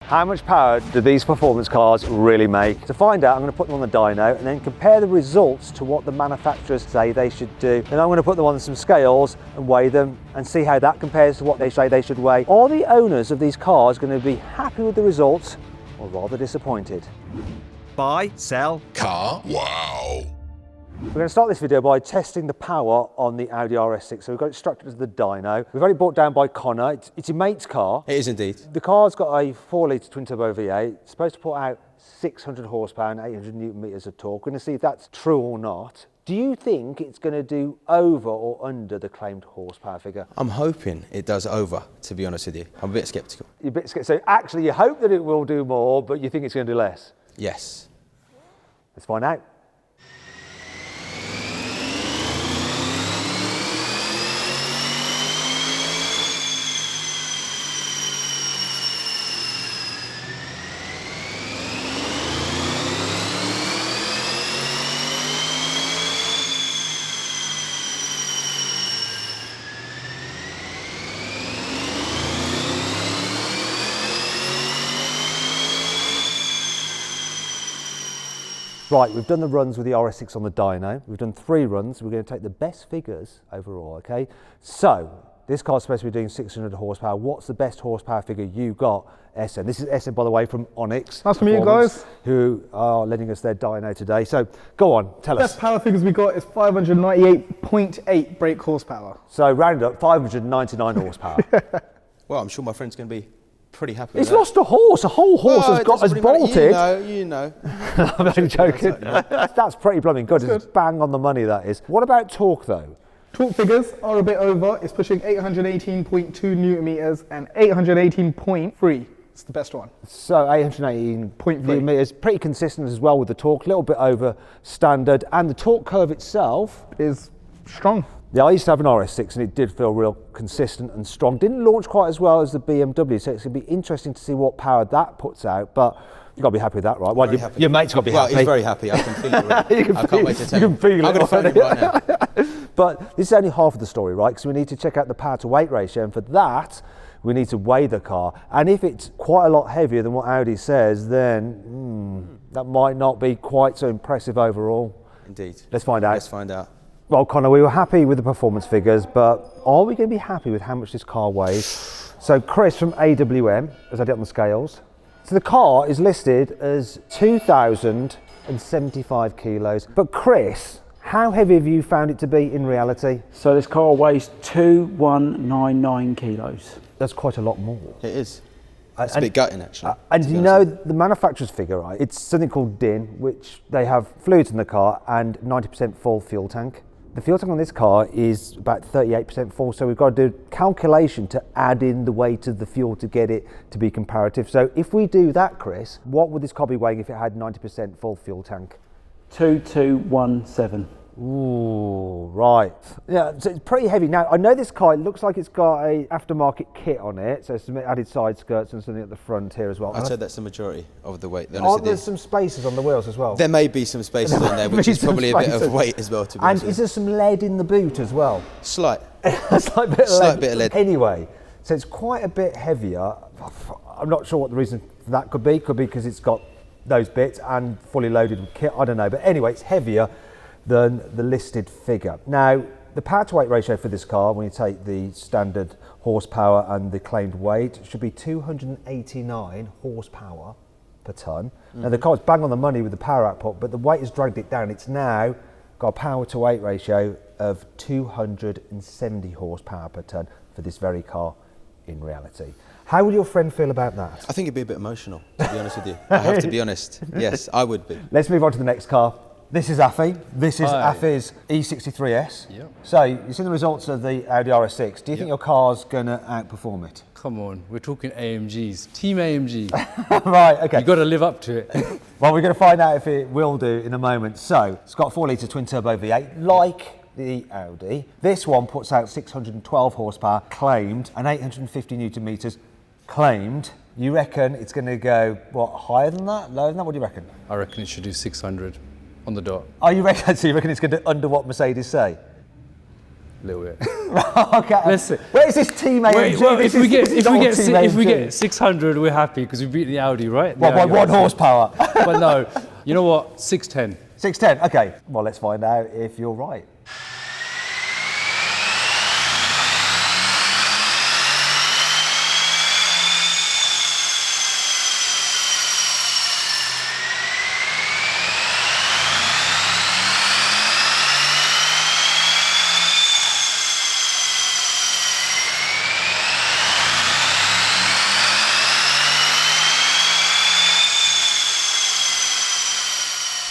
How much power do these performance cars really make? To find out, I'm going to put them on the dyno and then compare the results to what the manufacturers say they should do. Then I'm going to put them on some scales and weigh them and see how that compares to what they say they should weigh. Are the owners of these cars going to be happy with the results or rather disappointed? Buy, sell, Car wow. We're going to start this video by testing the power on the Audi RS6. So we've got it strapped to the dyno. We've only brought down by Connor. It's your mate's car. It is indeed. The car's got a 4-litre twin-turbo V8. It's supposed to put out 600 horsepower and 800 newton meters of torque. We're going to see if that's true or not. Do you think it's going to do over or under the claimed horsepower figure? I'm hoping it does over, to be honest with you. I'm a bit sceptical. You're a bit scared. So actually you hope that it will do more, but you think it's going to do less? Yes. Let's find out. Right, we've done the runs with the RS6 on the dyno. We've done 3 runs. We're going to take the best figures overall, okay? So, this car's supposed to be doing 600 horsepower. What's the best horsepower figure you got, SM? This is SM, by the way, from Onyx. Nice to meet you guys. Who are lending us their dyno today. So, go on, tell us. Best power figures we got is 598.8 brake horsepower. So, round up, 599 horsepower. Well, I'm sure my friend's going to be pretty happy with He's that. lost a horse. A whole horse has bolted. You know. I'm only joking. That's pretty blooming good. It's bang on the money, that is. What about torque, though? Torque figures are a bit over. It's pushing 818.2 newton meters and 818.3. It's the best one. So 818.3 newton meters, pretty consistent as well with the torque, a little bit over standard, and the torque curve itself is strong. Yeah, I used to have an RS6 and it did feel real consistent and strong. Didn't launch quite as well as the BMW, so it's going to be interesting to see what power that puts out, but you've got to be happy with that, right? Well, your mate's got to be happy. Well, he's very happy. I can feel it. Really. I can't wait to tell you can feel I'm going to phone him right now. But this is only half of the story, right? Because we need to check out the power to weight ratio, and for that, we need to weigh the car. And if it's quite a lot heavier than what Audi says, then that might not be quite so impressive overall. Indeed. Let's find out. Let's find out. Well, Connor, we were happy with the performance figures, but are we going to be happy with how much this car weighs? So Chris from AWM, as I did on the scales. So the car is listed as 2,075 kilos. But Chris, how heavy have you found it to be in reality? So this car weighs 2,199 kilos. That's quite a lot more. It is. It's a bit gutting, actually. And you know the manufacturer's figure, right? It's something called DIN, which they have fluids in the car and 90% full fuel tank. The fuel tank on this car is about 38% full, so we've got to do a calculation to add in the weight of the fuel to get it to be comparative. So if we do that, Chris, what would this car be weighing if it had 90% full fuel tank? 2,217. Ooh, right. Yeah, so it's pretty heavy. Now, I know this car, it looks like it's got a aftermarket kit on it, so some added side skirts and something at the front here as well. I'd say that's the majority of the weight. Aren't there some spaces on the wheels as well? There may be some spaces on there, which is probably a bit of weight as well, to be honest. And is there some lead in the boot as well? Slight. A slight bit of lead. Lead. Anyway, so it's quite a bit heavier. I'm not sure what the reason for that could be. Could be because it's got those bits and fully loaded with kit. I don't know. But anyway, it's heavier than the listed figure. Now, the power to weight ratio for this car, when you take the standard horsepower and the claimed weight, should be 289 horsepower per tonne. Now, the car's bang on the money with the power output, but the weight has dragged it down. It's now got a power to weight ratio of 270 horsepower per tonne for this very car in reality. How would your friend feel about that? I think it'd be a bit emotional, to be honest with you. I have to be honest. Yes, I would be. Let's move on to the next car. This is Afi. This is Afi's E63S. Yep. So, you've seen the results of the Audi RS6. Do you think your car's going to outperform it? come on, we're talking AMGs. Team AMG. Right, okay. You've got to live up to it. Well, we're going to find out if it will do in a moment. So, it's got a 4-litre twin-turbo V8, like the Audi. This one puts out 612 horsepower, claimed, and 850 newton meters, claimed. You reckon it's going to go, what, higher than that, lower than that? What do you reckon? I reckon it should do 600 on the dot. Oh, you reckon? So you reckon it's going to do under what Mercedes say? A little bit. Okay. Listen. Where's this Team AMG? Wait, well, This if we is not Team if we AMG. get 600, we're happy because we beat the Audi, right? The Well, by Audi 1 RS6. horsepower. But no, you know what? 610. 610. Okay. Well, let's find out if you're right.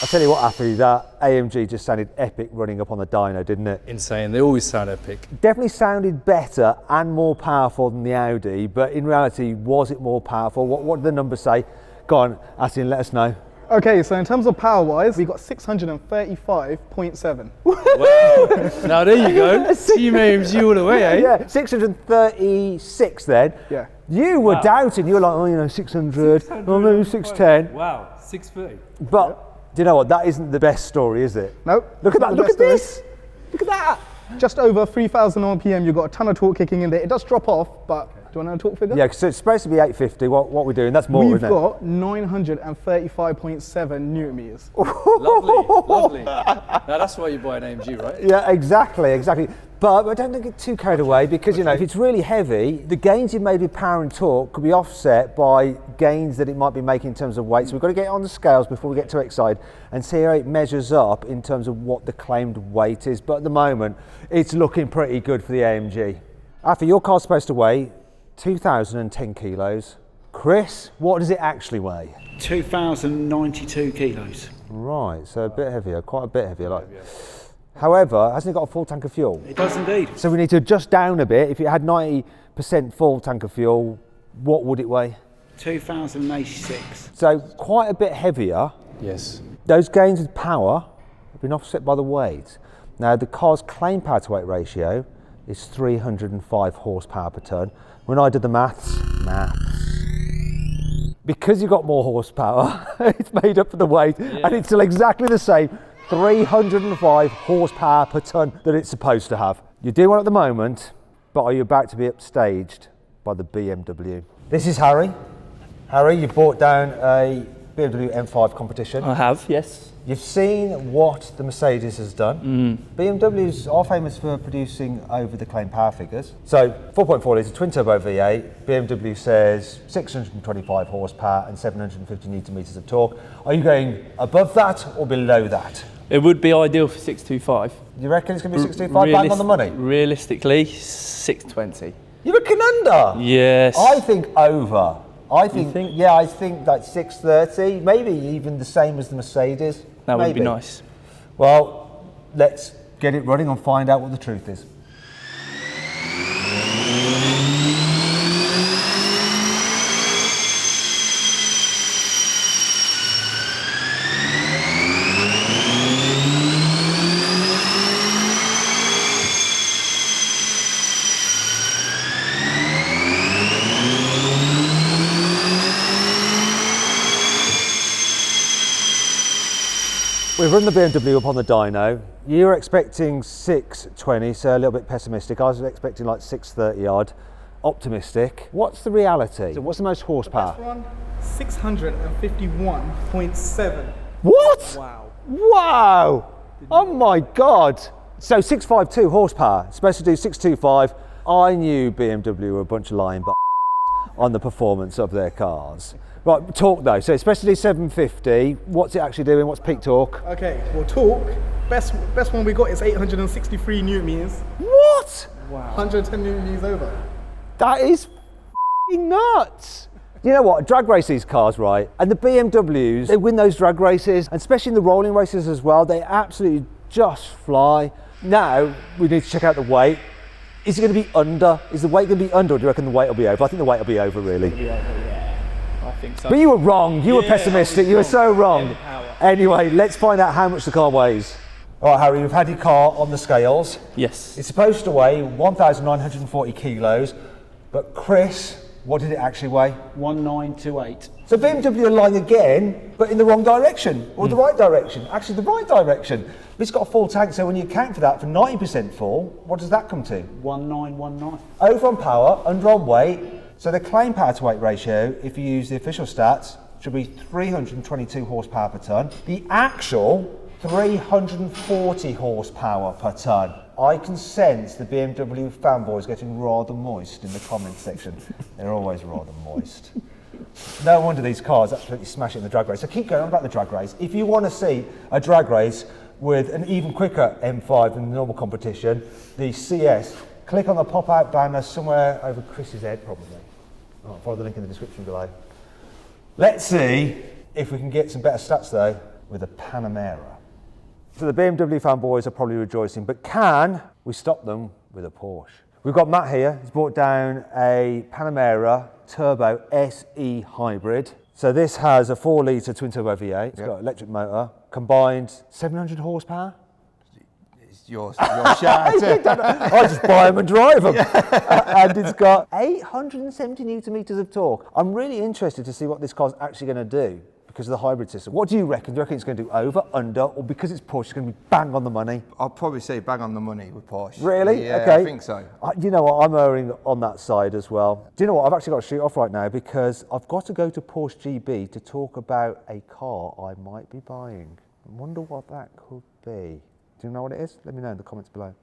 I'll tell you what, Affy, that AMG just sounded epic running up on the dyno, didn't it? Insane. They always sound epic. Definitely sounded better and more powerful than the Audi, but in reality, was it more powerful? What did the numbers say? Go on, Asin, let us know. Okay, so in terms of power-wise, we got 635.7. Wow. Now there you go. Team AMG all the way, eh? Yeah, 636 then. Yeah. You were doubting, you were like, oh, you know, 600, oh, maybe 610. Wow, 630. But, do you know what, that isn't the best story, is it? Nope. Look at not that, the look best at this! Look at that! Just over 3,000 RPM, you've got a ton of torque kicking in there. It does drop off, but do you want to know a torque figure? Yeah, so it's supposed to be 850, what we're doing, that's more, We've isn't it? got 935.7 newton meters. Lovely, lovely. Now that's why you buy an AMG, right? Yeah, exactly. But I don't get too carried away because, you know, if it's really heavy, the gains you made with power and torque could be offset by gains that it might be making in terms of weight. So we've got to get it on the scales before we get too excited and see how it measures up in terms of what the claimed weight is. But at the moment, it's looking pretty good for the AMG. After your car's supposed to weigh 2,010 kilos. Chris, what does it actually weigh? 2,092 kilos. Right, so a bit heavier, quite a bit heavier. Like. However, hasn't it got a full tank of fuel? It does indeed. So we need to adjust down a bit. If it had 90% full tank of fuel, what would it weigh? 2,086. So quite a bit heavier. Yes. Those gains with power have been offset by the weight. Now the car's claim power to weight ratio is 305 horsepower per tonne. When I did the maths, because you've got more horsepower, it's made up for the weight, and it's still exactly the same, 305 horsepower per tonne that it's supposed to have. You're doing one at the moment, but are you about to be upstaged by the BMW? This is Harry. Harry, you brought down a BMW M5 competition. I have, yes. You've seen what the Mercedes has done. BMWs are famous for producing over the claim power figures. So 4.4 litre twin turbo V8, BMW says 625 horsepower and 750 newton meters of torque. Are you going above that or below that? It would be ideal for 625. You reckon it's going to be 625 bang on the money? Realistically, 620. You reckon under? Yes. I think over. I think like 630, maybe even the same as the Mercedes. That would maybe. be nice. Well, let's get it running and find out what the truth is. We've run the BMW up on the dyno. You were expecting 620, so a little bit pessimistic. I was expecting like 630 odd. Optimistic. What's the reality? So what's the most horsepower? Best one, 651.7. What? Wow. Wow! Oh my God! So 652 horsepower, supposed to do 625. I knew BMW were a bunch of lying on the performance of their cars. Right, torque though, so it's supposed to do 750. What's it actually doing? What's peak torque? Okay, well torque, best one we got is 863 newton meters. What? Wow. 110 newton meters over. That is f***ing nuts. You know what, drag race these cars, right? And the BMWs, they win those drag races, and especially in the rolling races as well, they absolutely just fly. Now, we need to check out the weight. Is it going to be under? Is the weight going to be under, or do you reckon the weight will be over? I think the weight will be over, really. I think so. But you were wrong, you were pessimistic, you were so wrong. Power. Anyway, let's find out how much the car weighs. All right, Harry, we've had your car on the scales. Yes. It's supposed to weigh 1,940 kilos, but Chris What did it actually weigh? 1928. So BMW are lying again, but in the wrong direction, or the right direction. Actually, the right direction. But it's got a full tank, so when you account for that, for 90% full, what does that come to? 1919. Over on power, under on weight. So the claim power to weight ratio, if you use the official stats, should be 322 horsepower per tonne. The actual 340 horsepower per tonne. I can sense the BMW fanboys getting rather moist in the comments section. They're always rather moist. No wonder these cars absolutely smash it in the drag race. So keep going on about the drag race. If you want to see a drag race with an even quicker M5 than the normal competition, the CS, click on the pop-out banner somewhere over Chris's head, probably. I'll follow the link in the description below. Let's see if we can get some better stats though with a Panamera. So the BMW fanboys are probably rejoicing, but can we stop them with a Porsche? We've got Matt here. He's brought down a Panamera Turbo SE Hybrid. So this has a 4-litre twin turbo V8. It's got an electric motor, combined 700 horsepower. It's your shout. I just buy them and drive them. And it's got 870 newton meters of torque. I'm really interested to see what this car's actually going to do because of the hybrid system. What do you reckon? Do you reckon it's going to do over, under, or because it's Porsche, it's going to be bang on the money? I'll probably say bang on the money with Porsche. Really? Yeah, okay. I think so. You know what? I'm erring on that side as well. Do you know what? I've actually got to shoot off right now because I've got to go to Porsche GB to talk about a car I might be buying. I wonder what that could be. Do you know what it is? Let me know in the comments below.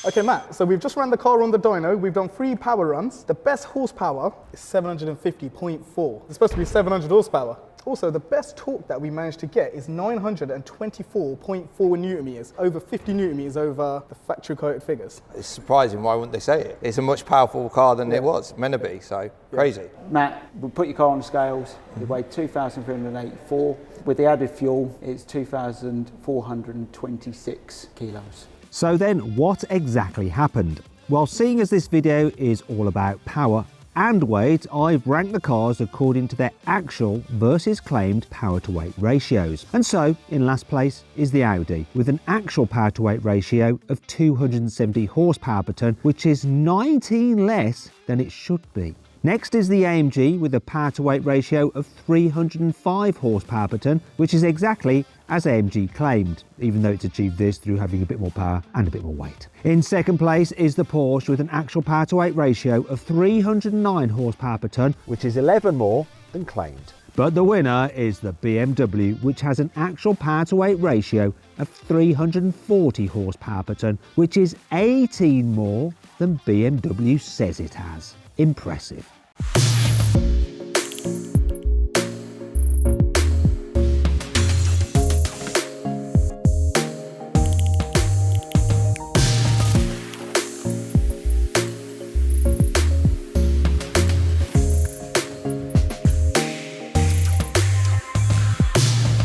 Okay, Matt, so we've just ran the car on the dyno. We've done 3 power runs. The best horsepower is 750.4. It's supposed to be 700 horsepower. Also, the best torque that we managed to get is 924.4 newton meters, over 50 newton meters over the factory quoted figures. It's surprising. Why wouldn't they say it? It's a much powerful car than it was meant to be. So crazy. Matt, we'll put your car on the scales. It weighed 2,384. With the added fuel, it's 2,426 kilos. So then what exactly happened? Well, seeing as this video is all about power and weight, I've ranked the cars according to their actual versus claimed power to weight ratios. And so in last place is the Audi with an actual power to weight ratio of 270 horsepower per tonne, which is 19 less than it should be. Next is the AMG with a power to weight ratio of 305 horsepower per tonne, which is exactly as AMG claimed, even though it's achieved this through having a bit more power and a bit more weight. In second place is the Porsche with an actual power to weight ratio of 309 horsepower per tonne, Which is 11 more than claimed. but the winner is the BMW, which has an actual power to weight ratio of 340 horsepower per tonne, which is 18 more than BMW says it has. Impressive.